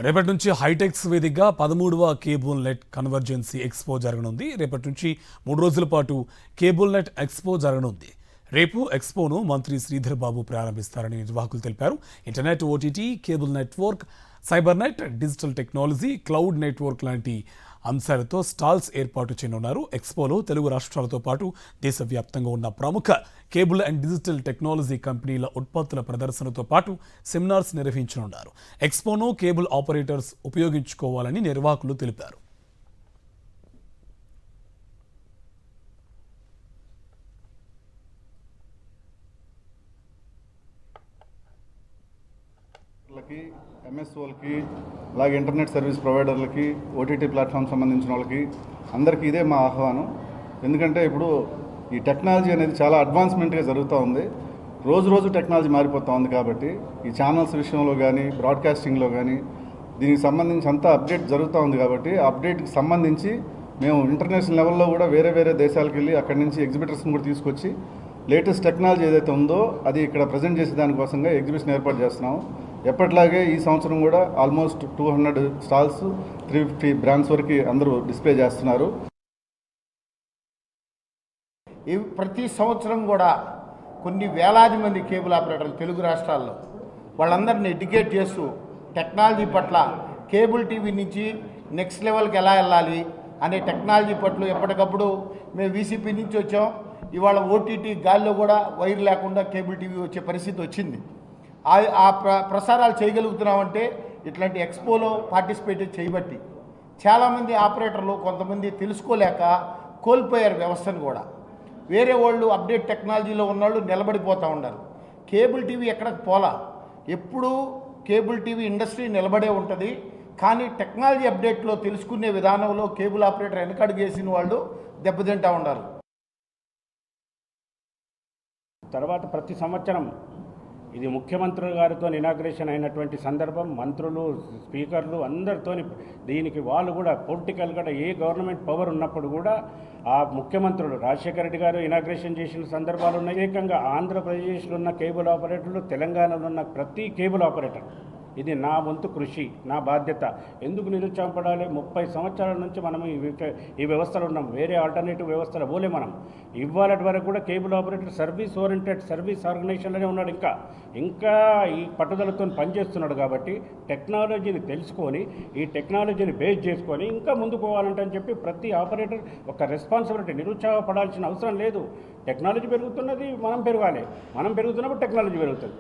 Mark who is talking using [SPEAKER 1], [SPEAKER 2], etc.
[SPEAKER 1] రేపటి నుంచి హైటెక్స్ వేదికగా 13వ కేబుల్ నెట్ కన్వర్జెన్సీ ఎక్స్పో జరగనుంది. రేపటి నుంచి 3 రోజుల పాటు కేబుల్ నెట్ ఎక్స్పో జరగనుంది. రేపు ఎక్స్పోను మంత్రి శ్రీధర్ బాబు ప్రారంభిస్తారని నిర్వాహకులు తెలిపారు. Internet, OTT, cable network, cyber net, digital technology, cloud network లాంటి అంశాలతో స్టాల్స్ ఏర్పాటు చేయనున్నారు. ఎక్స్పోలో తెలుగు రాష్ట్రాలతో పాటు దేశవ్యాప్తంగా ఉన్న ప్రముఖ కేబుల్ అండ్ డిజిటల్ టెక్నాలజీ కంపెనీల ఉత్పత్తుల ప్రదర్శనతో పాటు సెమినార్స్ నిర్వహించనున్నారు. ఎక్స్పోను కేబుల్ ఆపరేటర్స్ ఉపయోగించుకోవాలని నిర్వాహకులు తెలిపారు.
[SPEAKER 2] ఎంఎస్ఓలకి, అలాగే ఇంటర్నెట్ సర్వీస్ ప్రొవైడర్లకి, ఓటీటీ ప్లాట్ఫామ్ సంబంధించిన వాళ్ళకి అందరికీ ఇదే మా ఆహ్వానం. ఎందుకంటే ఇప్పుడు ఈ టెక్నాలజీ అనేది చాలా అడ్వాన్స్మెంట్గా జరుగుతూ ఉంది. రోజు టెక్నాలజీ మారిపోతూ ఉంది. కాబట్టి ఈ ఛానల్స్ విషయంలో కానీ, బ్రాడ్కాస్టింగ్లో కానీ దీనికి సంబంధించి అంతా అప్డేట్ జరుగుతూ ఉంది. కాబట్టి అప్డేట్కి సంబంధించి మేము ఇంటర్నేషనల్ లెవెల్లో కూడా వేరే దేశాలకు వెళ్ళి అక్కడి నుంచి ఎగ్జిబిటర్స్ని కూడా తీసుకొచ్చి లేటెస్ట్ టెక్నాలజీ ఏదైతే ఉందో అది ఇక్కడ ప్రజెంట్ చేసే దానికోసంగా ఎగ్జిబిషన్ ఏర్పాటు చేస్తున్నాము. ఎప్పటిలాగే ఈ సంవత్సరం కూడా ఆల్మోస్ట్ 200 స్టాల్స్, 350 బ్రాండ్స్ వరకు అందరూ డిస్ప్లే చేస్తున్నారు.
[SPEAKER 3] ప్రతి సంవత్సరం కూడా కొన్ని వేలాది మంది కేబుల్ ఆపరేటర్లు తెలుగు రాష్ట్రాల్లో వాళ్ళందరినీ ఎడ్యుకేట్ చేస్తూ టెక్నాలజీ పట్ల, కేబుల్ టీవీ నుంచి నెక్స్ట్ లెవెల్కి ఎలా వెళ్ళాలి అనే టెక్నాలజీ పట్ల ఎప్పటికప్పుడు మేము వీసీపీ నుంచి వచ్చాం. ఇవాళ ఓటీటీ గాల్లో కూడా వైర్ లేకుండా కేబుల్ టీవీ వచ్చే పరిస్థితి వచ్చింది. ఆ ప్రసారాలు చేయగలుగుతున్నామంటే ఇట్లాంటి ఎక్స్పోలో పార్టిసిపేట్ చేయబట్టి. చాలామంది ఆపరేటర్లు కొంతమంది తెలుసుకోలేక కోల్పోయారు వ్యవస్థను కూడా. వేరే వాళ్ళు అప్డేట్ టెక్నాలజీలో ఉన్నవాళ్ళు నిలబడిపోతూ ఉన్నారు. కేబుల్ టీవీ ఎక్కడికి పోలా, ఎప్పుడూ కేబుల్ టీవీ ఇండస్ట్రీ నిలబడే ఉంటుంది. కానీ టెక్నాలజీ అప్డేట్లో తెలుసుకునే విధానంలో కేబుల్ ఆపరేటర్ వెనకడుగేసిన వాళ్ళు దెబ్బతింటూ ఉన్నారు.
[SPEAKER 4] తర్వాత ప్రతి సంవత్సరం ఇది ముఖ్యమంత్రి గారితో ఇనాగ్రేషన్ అయినటువంటి సందర్భం, మంత్రులు, స్పీకర్లు అందరితో దీనికి వాళ్ళు కూడా పొలిటికల్గా ఏ గవర్నమెంట్ పవర్ ఉన్నప్పుడు కూడా ఆ ముఖ్యమంత్రులు రాజశేఖర రెడ్డి గారు ఇనాగ్రేషన్ చేసిన సందర్భాలు ఉన్నాయి. ఏకంగా ఆంధ్రప్రదేశ్లో ఉన్న కేబుల్ ఆపరేటర్లు, తెలంగాణలో ఉన్న ప్రతి కేబుల్ ఆపరేటర్ ఇది నా వంతు కృషి, నా బాధ్యత. ఎందుకు నిరుత్సాహపడాలి? 30 సంవత్సరాల నుంచి మనం ఈ వ్యవస్థలో ఉన్నాం. వేరే ఆల్టర్నేటివ్ వ్యవస్థలో పోలే మనం. ఇవాళటి వరకు కూడా cable operator service oriented service ఆర్గనైజేషన్లోనే ఉన్నాడు. ఇంకా ఈ పట్టుదలతో పనిచేస్తున్నాడు. కాబట్టి టెక్నాలజీని తెలుసుకొని, ఈ టెక్నాలజీని బేస్ చేసుకొని ఇంకా ముందుకు పోవాలంటే అని చెప్పి ప్రతి ఆపరేటర్ ఒక రెస్పాన్సిబిలిటీ. నిరుత్సాహపడాల్సిన అవసరం లేదు. టెక్నాలజీ పెరుగుతున్నది, మనం పెరగాలి. మనం పెరుగుతున్నప్పుడు టెక్నాలజీ పెరుగుతుంది.